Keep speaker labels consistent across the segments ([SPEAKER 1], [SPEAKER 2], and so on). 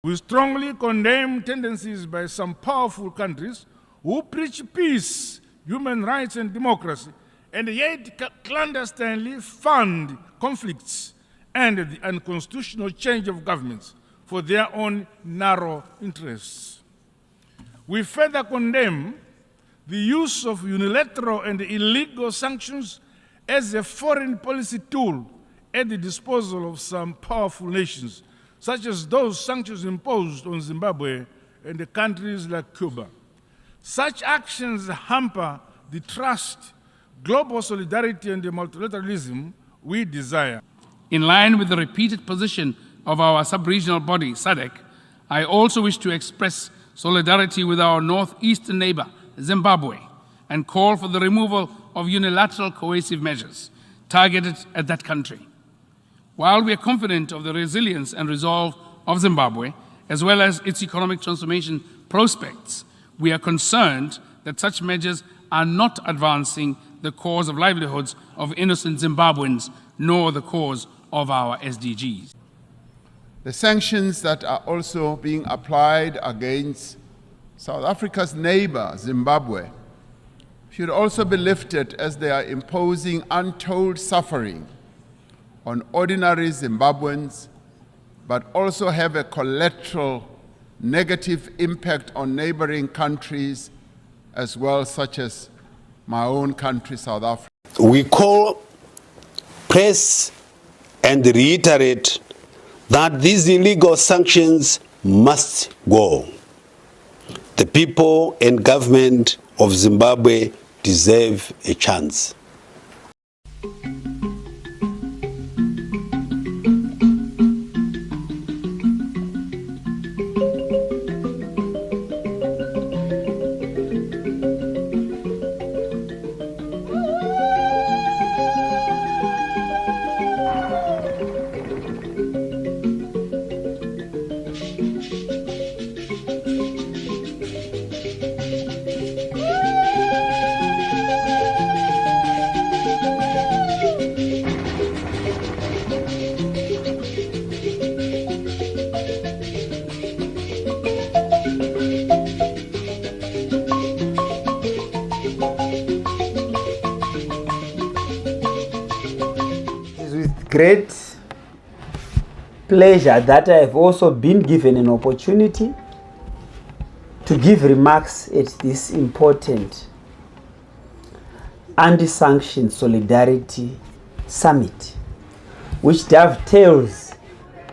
[SPEAKER 1] We strongly condemn tendencies by some powerful countries who preach peace, human rights and democracy, and yet clandestinely fund conflicts and the unconstitutional change of governments for their own narrow interests. We further condemn the use of unilateral and illegal sanctions as a foreign policy tool at the disposal of some powerful nations, such as those sanctions imposed on Zimbabwe and the countries like Cuba. Such actions hamper the trust, global solidarity and the multilateralism we desire.
[SPEAKER 2] In line with the repeated position of our sub-regional body, SADC, I also wish to express solidarity with our northeastern neighbor, Zimbabwe, and call for the removal of unilateral coercive measures targeted at that country. While we are confident of the resilience and resolve of Zimbabwe, as well as its economic transformation prospects, we are concerned that such measures are not advancing the cause of livelihoods of innocent Zimbabweans, nor the cause of our SDGs.
[SPEAKER 3] The sanctions that are also being applied against South Africa's neighbor, Zimbabwe, should also be lifted as they are imposing untold suffering on ordinary Zimbabweans, but also have a collateral negative impact on neighboring countries as well, such as my own country, South Africa.
[SPEAKER 4] We call, press, and reiterate that these illegal sanctions must go. The people and government of Zimbabwe deserve a chance.
[SPEAKER 5] Great pleasure that I have also been given an opportunity to give remarks at this important Anti-Sanctions Solidarity Summit, which dovetails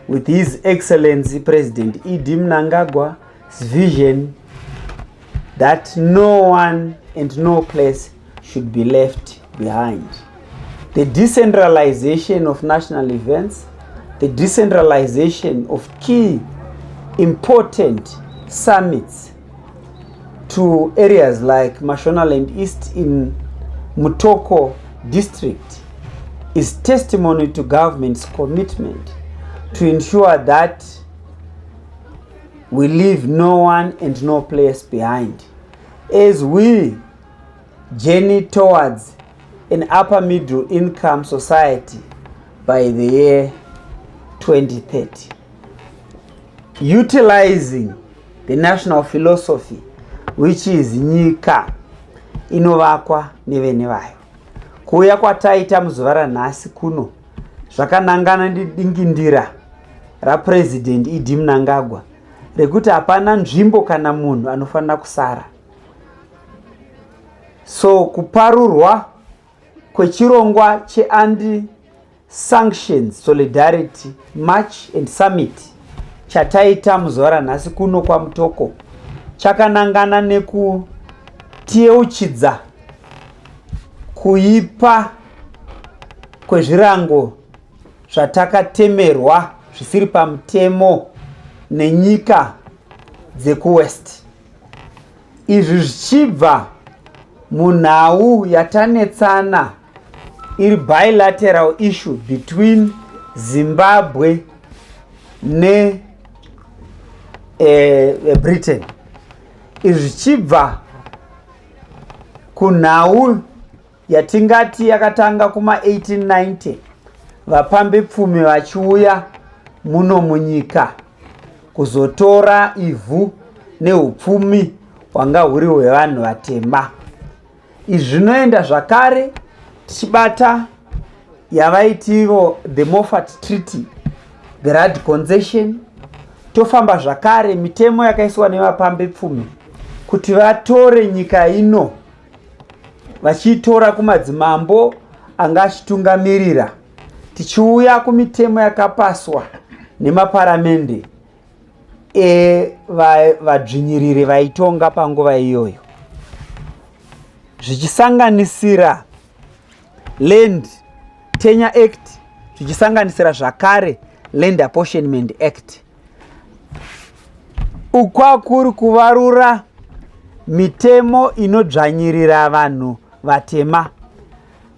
[SPEAKER 5] with His Excellency President Idi Mnangagwa's vision that no one and no place should be left behind. The decentralization of national events, the decentralization of key important summits to areas like Mashonaland East in Mutoko district is testimony to government's commitment to ensure that we leave no one and no place behind as we journey towards an upper middle income society by the year 2030. Utilizing the national philosophy, which is nyika inovakwa nevene vayo. Kuuya kwataita muzuva ranhasi kuno zvakanangana nedingindira raPresident Idi Mnangagwa rekuti hapana nzvimbo kana munhu anofanira kusara. So kuparurwa kwechirongwa che-Anti-Sanctions Solidarity March and Summit chataita muzuva ranhasi kuno kwaMutoko chakanangana nekutiyeuchidza kuipa kwezvirango zvatakatemerwa zvisiri pamutemo nenyika dzekuwest. Izvi zvichibva munhau yatanetsana iri bilateral issue between Zimbabwe ne Britain. Izvi zvichibva kunhau yatingati yakatanga kuma 1890 vapambe pfumi vachiuya muno munyika kuzotora ivhu neupfumi hwanga huri hwevanhu vatema. Izvi zvinoenda zvakare tichibata yavaitivo the Moffat Treaty, the Rudd Concession. Tofamba zvakare mitemo yakaiswa nevapambepfumi kuti vatore nyika ino vachiitora kumadzimambo anga achitungamirira, tichiuya kumitemo yakapaswa nemaparamende vadzvinyiriri vaitonga panguva iyoyo, zvichisanganisira Land Tenure Act, zvichisanganisira zvakare Land Apportionment Act. Ukwakuri kuvarura mitemo inodzvanyirira vanhu vatema.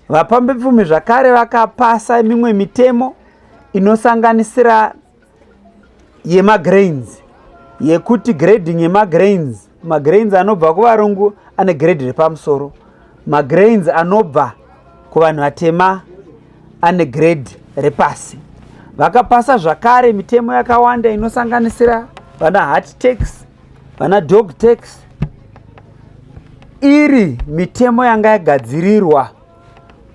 [SPEAKER 5] Vapambepfumi zvakare vakapasa mimwe mitemo inosanganisira yemagrains, yekuti grading yemagrains, magrains anobva kuvarungu ane grade repamusoro, magrains anobva kuvanhu vatema ane grade repasi. Vakapasa zvakare mitemo yakawanda inosanganisira vana heart tax, vana dog tax, iri mitemo yanga yagadzirirwa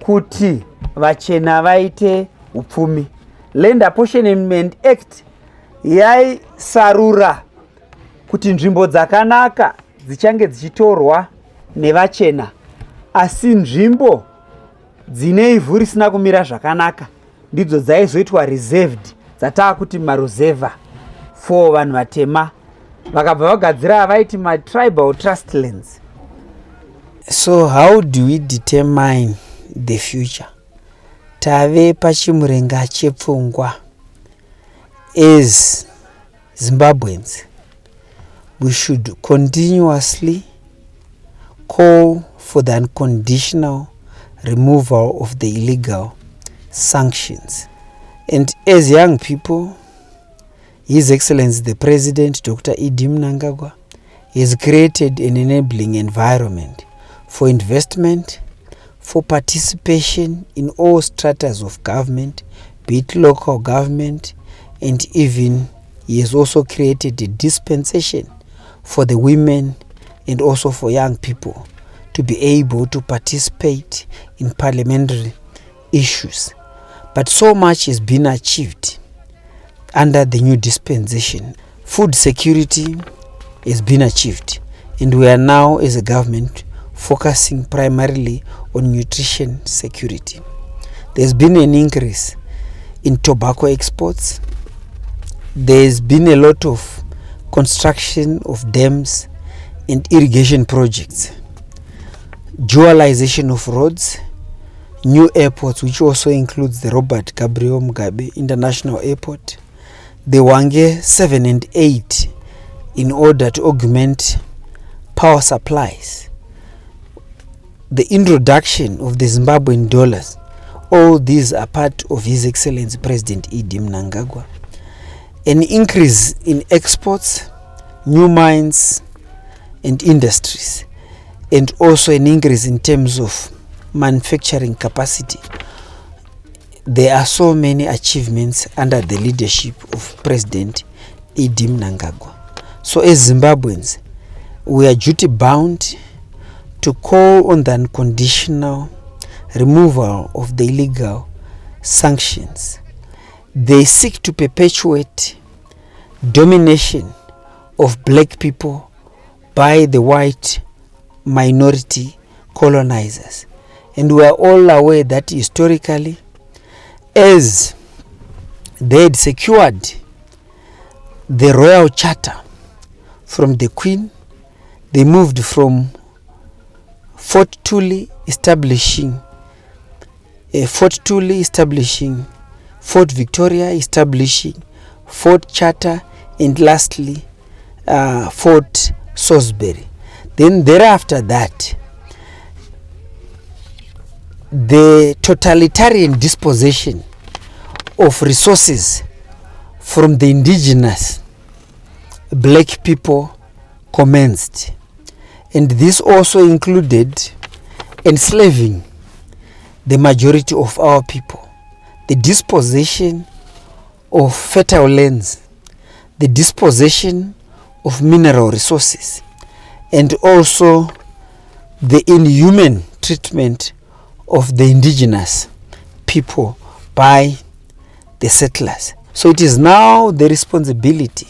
[SPEAKER 5] kuti vachena vaite upfumi. Land Apportionment Act yaisarura kuti nzvimbo dzakanaka dzichange dzichitorwa nevachena, asi nzvimbo dzine ivhu risina kumira zvakanaka ndidzo dzaizoitwa reserved, dzataa kuti maruzeva for vanhu vatema. Vakabva vagadzira vaiti matribal trust lands.
[SPEAKER 6] So how do we determine the future? Tave pachimurenga chepfungwa. As Zimbabweans, we should continuously call for the unconditional removal of the illegal sanctions. And as young people, His Excellency the President, Dr. Idi Mnangagwa, has created an enabling environment for investment, for participation in all stratas of government, be it local government, and even he has also created a dispensation for the women and also for young people to be able to participate in parliamentary issues. But so much has been achieved under the new dispensation. Food security has been achieved, and we are now as a government focusing primarily on nutrition security. There's been an increase in tobacco exports. There's been a lot of construction of dams and irrigation projects, dualization of roads, new airports, which also includes the Robert Gabriel Mugabe International Airport, the Wange 7 and 8, in order to augment power supplies, the introduction of the Zimbabwean dollars. All these are part of His Excellency President Idi Mnangagwa. An increase in exports, new mines and industries, and also an increase in terms of manufacturing capacity. There are so many achievements under the leadership of President Idi Mnangagwa. So as Zimbabweans, we are duty bound to call on the unconditional removal of the illegal sanctions. They seek to perpetuate domination of black people by the white minority colonizers. And we are all aware that historically, as they had secured the royal charter from the Queen, they moved from Fort Tule establishing Fort Victoria, establishing Fort Charter, and lastly Fort Salisbury. Then thereafter that, the totalitarian dispossession of resources from the indigenous black people commenced, and this also included enslaving the majority of our people, the dispossession of fertile lands, the dispossession of mineral resources, and also the inhuman treatment of the indigenous people by the settlers. So it is now the responsibility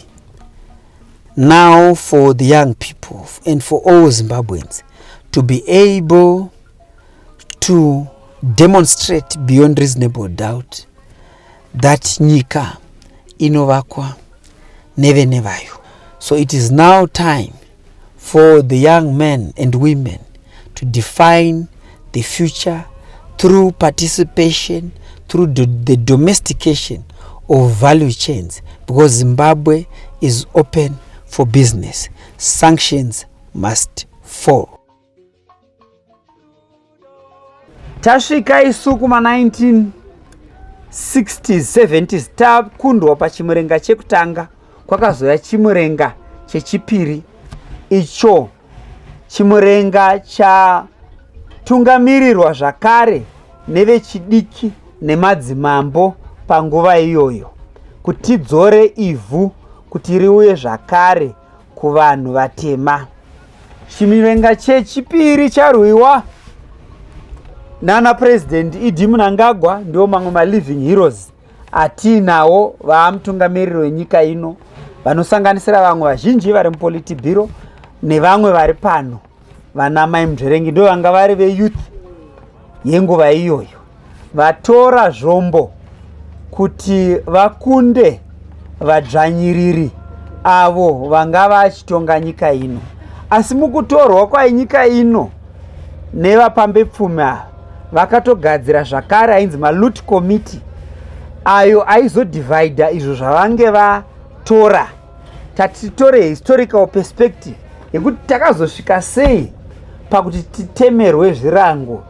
[SPEAKER 6] now for the young people and for all Zimbabweans to be able to demonstrate beyond reasonable doubt that nyika inovakwa nevenevayo. So it is now time for the young men and women to define the future through participation, through the domestication of value chains, because Zimbabwe is open for business. Sanctions must fall.
[SPEAKER 5] Tasvika isu kuma 1960s 70s takundwa pachimurenga chekutanga, kwakazoya chimurenga chechipiri, icho chimurenga chatungamirirwa zvakare nevechidiki nemadzimambo panguva iyoyo, kuti tidzore ivhu kuti riuye zvakare kuvanhu vatema. Chimurenga chechipiri charwiwa nana President Idi Mnangagwa, ndio mamwe ma living heroes atinawo vamutungamiriri wenyika ino, vanosanganisira vamwe vazhinji vari muPolitburo nevamwe vari pano vana Mai Muzverengi, ndio vanga vari veyouth yenguva iyoyo, vatora zvombo kuti vakunde vadzvanyiriri avo vanga vachitonga nyika ino. Asi mukutorwa kwainyika ino nevapambepfumi ava, vakatogadzira zvakare ainzi maLoot Committee, ayo aizodivhaidha izvo zvavange vatora. Tatitore historical perspective yekuti takazosvika sei pakuti titemerwe zvirango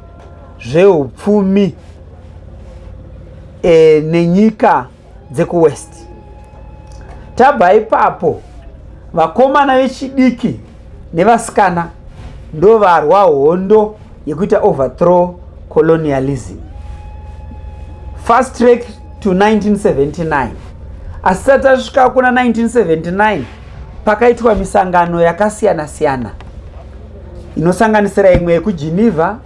[SPEAKER 5] zveupfumi nenyika dzekuwest. Tabva ipapo vakomana vechidiki nevasikana ndo varwa hondo yekuita overthrow colonialism. Fast track to 1979. Asi tasvika kuna 1979 pakaitwa misangano yakasiyana siyana, inosanganisira imwe yekuGeneva,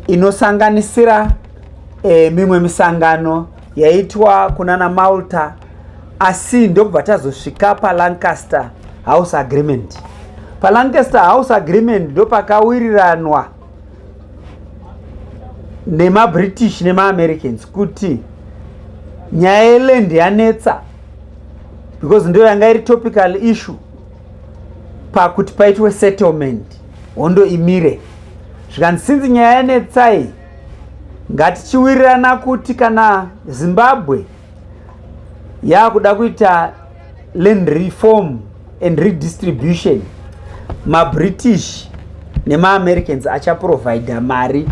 [SPEAKER 5] inosanganisira mimwe misangano yaitwa kunana Malta, asi ndokubva tazosvika paLancaster House Agreement. PaLancaster House Agreement ndo pakawiriranwa nemaBritish nemaAmericans kuti nyaya yeland yanetsa, because ndo yanga iri topical issue pakuti paitwe settlement, hondo imire. Zvikanzi sinzi nyaya yanetsai, ngatichiwirirana kuti kana Zimbabwe yakuda kuita land reform and redistribution, maBritish nemaAmericans achaprovide mari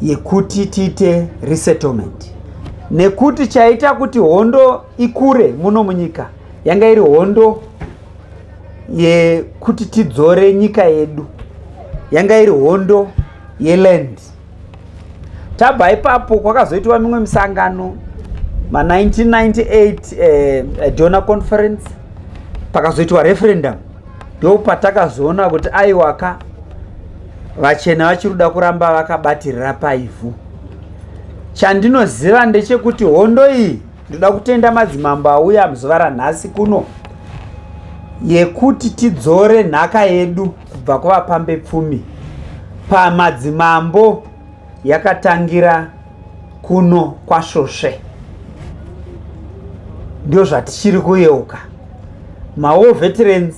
[SPEAKER 5] yekuti tiite resettlement. Nekuti chaita kuti hondo ikure muno munyika yanga iri hondo yekuti tidzore nyika yedu, yanga iri hondo yeland. Tabva ipapo kwakazoitwa mimwe misangano, ma 1998 Donor Conference, pakazoitwa referendum, ndo patakazoona kuti aiwaka vachena vachiruda kuramba vakabatirira paivhu. Chandinoziva ndechekuti hondo iyi ndoda kutenda madzimambo auya muzuva ranhasi kuno yekuti tidzore nhaka yedu kubva kuvapambepfumi pamadzimambo yakatangira kuno kwaSvosve. Ndio zvatichiri kuyeuka. War veterans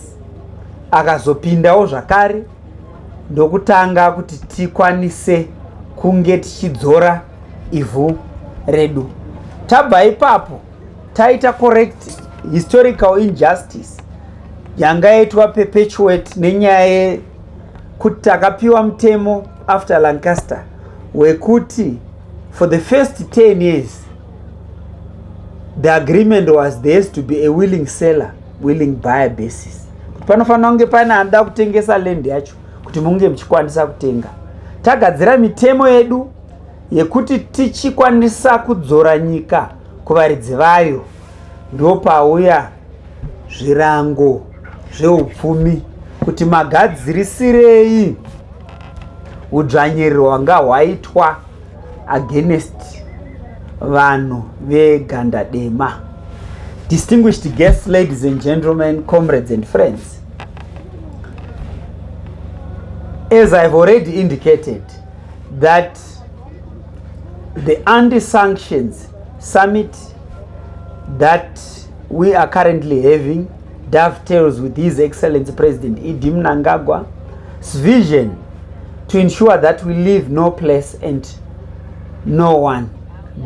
[SPEAKER 5] akazopindawo zvakare ndokutanga kuti tikwanise kunge tichidzora ivhu redu. Tabva ipapo taita correct historical injustice yanga yaitwa perpetuate nenyaya kuti takapiwa mutemo after Lancaster wekuti for the first 10 years the agreement was there has to be a willing seller, willing buyer basis. Panofanira kunge pane anoda kutengesa land yacho kuti munge muchikwanisa kutenga. Tagadzira mitemo yedu yekuti tichikwanisa kudzora nyika kuvaridzi vayo, ndo pauya zvirango zveupfumi kuti magadzirisirei udzvanyiriro hwanga hwaitwa against vanhu veganda dema. Distinguished guests, ladies and gentlemen, comrades and friends, as I've already indicated, that the Anti-Sanctions Summit that we are currently having dovetails with His Excellency President Idi Mnangagwa's vision to ensure that we leave no place and no one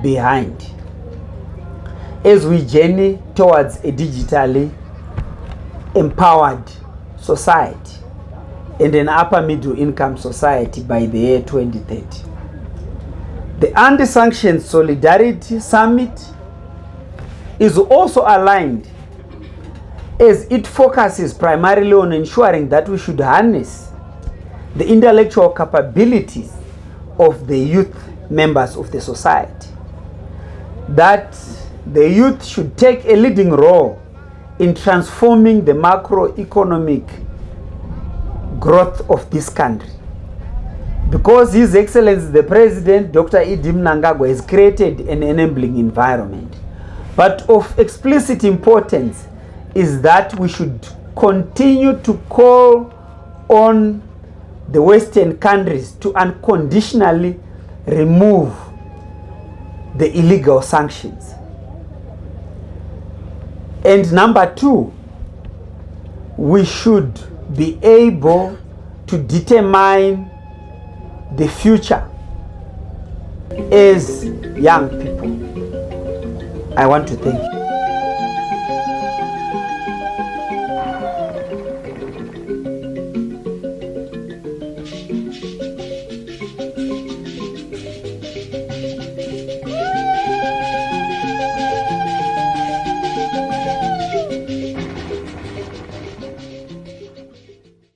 [SPEAKER 5] behind as we journey towards a digitally empowered society and an upper middle income society by the year 2030. The Anti-Sanctions Solidarity Summit is also aligned as it focuses primarily on ensuring that we should harness the intellectual capabilities of the youth members of the society, that the youth should take a leading role in transforming the macroeconomic growth of this country. Because His Excellency the President, Dr. Idi Mnangagwa, has created an enabling environment. But of explicit importance is that we should continue to call on the Western countries to unconditionally remove the illegal sanctions. And number two, we should be able to determine the future as young people. I want to thank you.